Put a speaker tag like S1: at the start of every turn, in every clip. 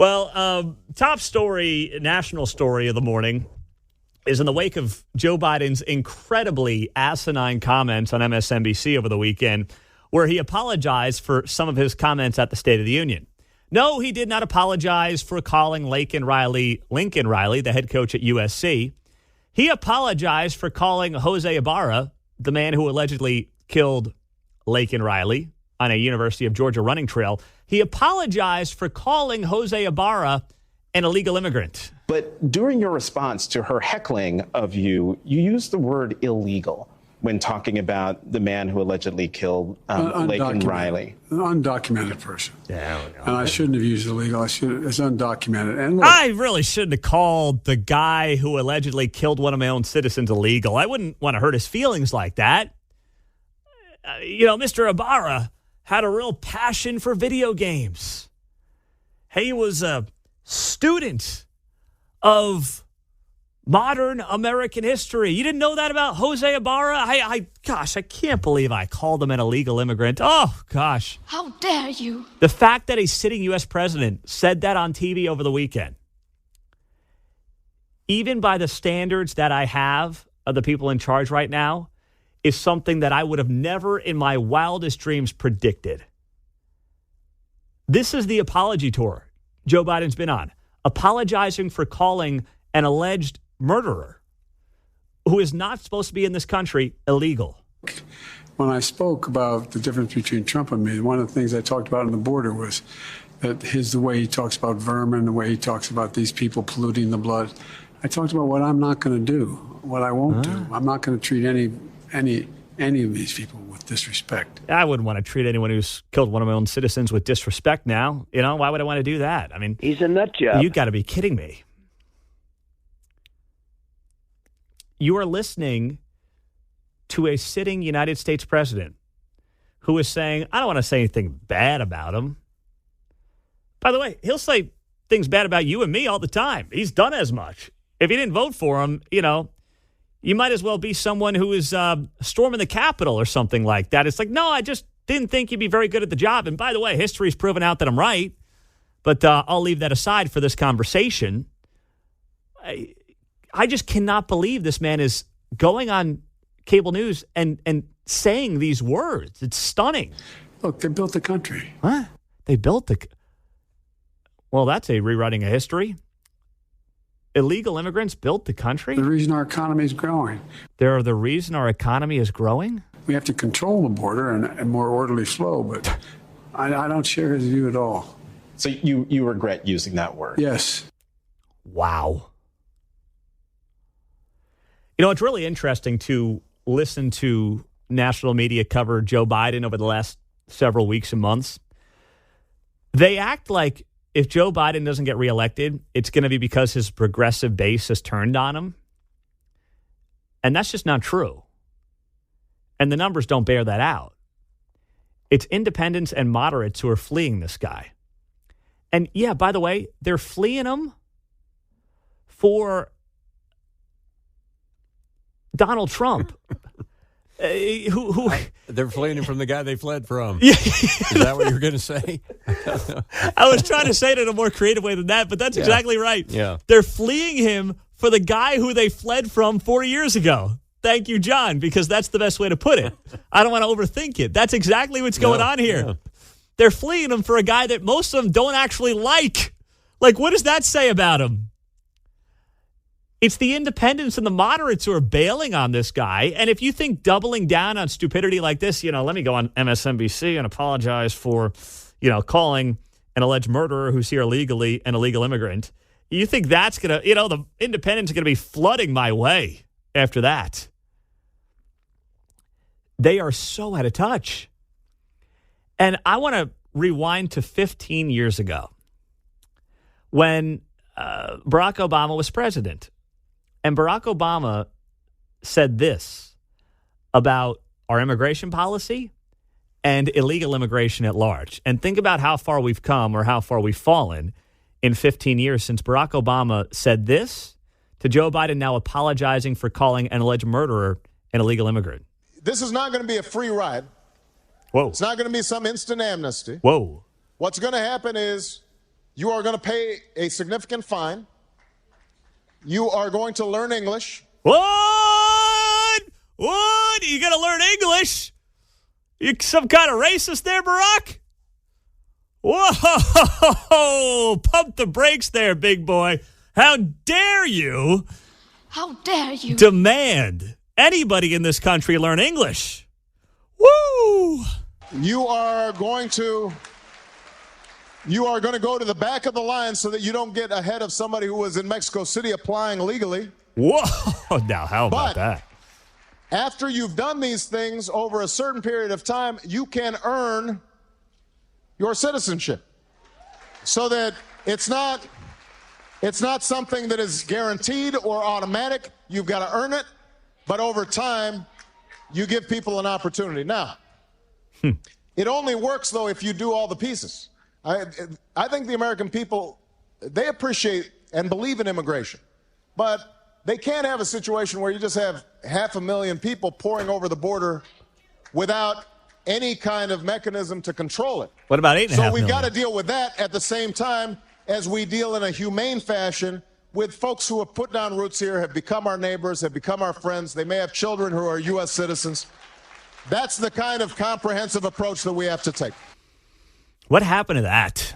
S1: Well, top story, national story of the morning is in the wake of Joe Biden's incredibly asinine comments on MSNBC over the weekend, where he apologized for some of his comments at the State of the Union. No, he did not apologize for calling Lincoln Riley, the head coach at USC. He apologized for calling Jose Ibarra, the man who allegedly killed Lincoln Riley on a University of Georgia running trail. He apologized for calling Jose Ibarra an illegal immigrant.
S2: But during your response to her heckling of you, you used the word illegal when talking about the man who allegedly killed Lincoln Riley.
S3: An undocumented person.
S1: Yeah,
S3: and I shouldn't have used illegal. It's undocumented. And look,
S1: I really shouldn't have called the guy who allegedly killed one of my own citizens illegal. I wouldn't want to hurt his feelings like that. Mr. Ibarra had a real passion for video games. He was a student of modern American history. You didn't know that about Jose Ibarra? I can't believe I called him an illegal immigrant. Oh, gosh.
S4: How dare you?
S1: The fact that a sitting U.S. president said that on TV over the weekend, even by the standards that I have of the people in charge right now, is something that I would have never in my wildest dreams predicted. This is the apology tour Joe Biden's been on, apologizing for calling an alleged murderer who is not supposed to be in this country illegal.
S3: when I spoke about the difference between Trump and me, one of the things I talked about on the border was that the way he talks about vermin, the way he talks about these people polluting the blood. I talked about what I'm not going to do, what I won't do. I'm not going to treat any of these people with disrespect.
S1: I wouldn't want to treat anyone who's killed one of my own citizens with disrespect now. You know, why would I want to do that? I mean,
S5: he's a nut job.
S1: You got to be kidding me. You are listening to a sitting United States president who is saying, I don't want to say anything bad about him. By the way, he'll say things bad about you and me all the time. He's done as much. If you didn't vote for him, you know, you might as well be someone who is storming the Capitol or something like that. It's like, no, I just didn't think you'd be very good at the job. And by the way, history's proven out that I'm right. But I'll leave that aside for this conversation. I just cannot believe this man is going on cable news and saying these words. It's stunning.
S3: Look, they built the country.
S1: What? They built the... Well, that's a rewriting of history. Illegal immigrants built the country?
S3: The reason our economy is growing.
S1: They're the reason our economy is growing?
S3: We have to control the border and more orderly flow, but I don't share his view at all.
S2: So you regret using that word?
S3: Yes.
S1: Wow. You know, it's really interesting to listen to national media cover Joe Biden over the last several weeks and months. They act like if Joe Biden doesn't get reelected, it's going to be because his progressive base has turned on him. And that's just not true. And the numbers don't bear that out. It's independents and moderates who are fleeing this guy. And yeah, by the way, they're fleeing him for Donald Trump.
S6: They're fleeing him from the guy they fled from. Is that what you were going to say?
S1: I was trying to say it in a more creative way than that, but that's exactly right.
S6: Yeah.
S1: They're fleeing him for the guy who they fled from 4 years ago. Thank you, John, because that's the best way to put it. I don't want to overthink it. That's exactly what's going on here. Yeah. They're fleeing him for a guy that most of them don't actually like. Like, what does that say about him? It's the independents and the moderates who are bailing on this guy. And if you think doubling down on stupidity like this, you know, let me go on MSNBC and apologize for, you know, calling an alleged murderer who's here illegally an illegal immigrant. You think that's going to, you know, the independents are going to be flooding my way after that. They are so out of touch. And I want to rewind to 15 years ago when Barack Obama was president. And Barack Obama said this about our immigration policy and illegal immigration at large. And think about how far we've come or how far we've fallen in 15 years since Barack Obama said this to Joe Biden now apologizing for calling an alleged murderer an illegal immigrant.
S7: This is not going to be a free ride.
S1: Whoa.
S7: It's not going to be some instant amnesty.
S1: Whoa.
S7: What's going to happen is You are going to pay a significant fine. You are going to learn English.
S1: What? What? You got to learn English? You some kind of racist there, Barack? Whoa! Pump the brakes there, big boy. How dare you?
S4: How dare you?
S1: Demand anybody in this country learn English. Woo!
S7: You are going to go to the back of the line so that you don't get ahead of somebody who was in Mexico City applying legally.
S1: Whoa! Now, how about that?
S7: After you've done these things over a certain period of time, you can earn your citizenship. So that it's not something that is guaranteed or automatic. You've got to earn it, but over time, you give people an opportunity. Now, it only works, though, if you do all the pieces. I think the American people, they appreciate and believe in immigration, but they can't have a situation where you just have 500,000 people pouring over the border without any kind of mechanism to control it.
S1: What about 8.5 million?
S7: So we've got to deal with that at the same time as we deal in a humane fashion with folks who have put down roots here, have become our neighbors, have become our friends. They may have children who are U.S. citizens. That's the kind of comprehensive approach that we have to take.
S1: What happened to that?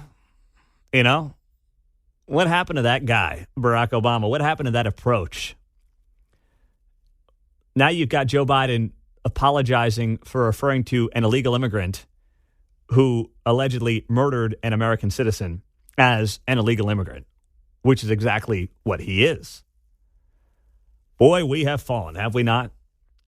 S1: You know? What happened to that guy, Barack Obama? What happened to that approach? Now you've got Joe Biden apologizing for referring to an illegal immigrant who allegedly murdered an American citizen as an illegal immigrant, which is exactly what he is. Boy, we have fallen, have we not?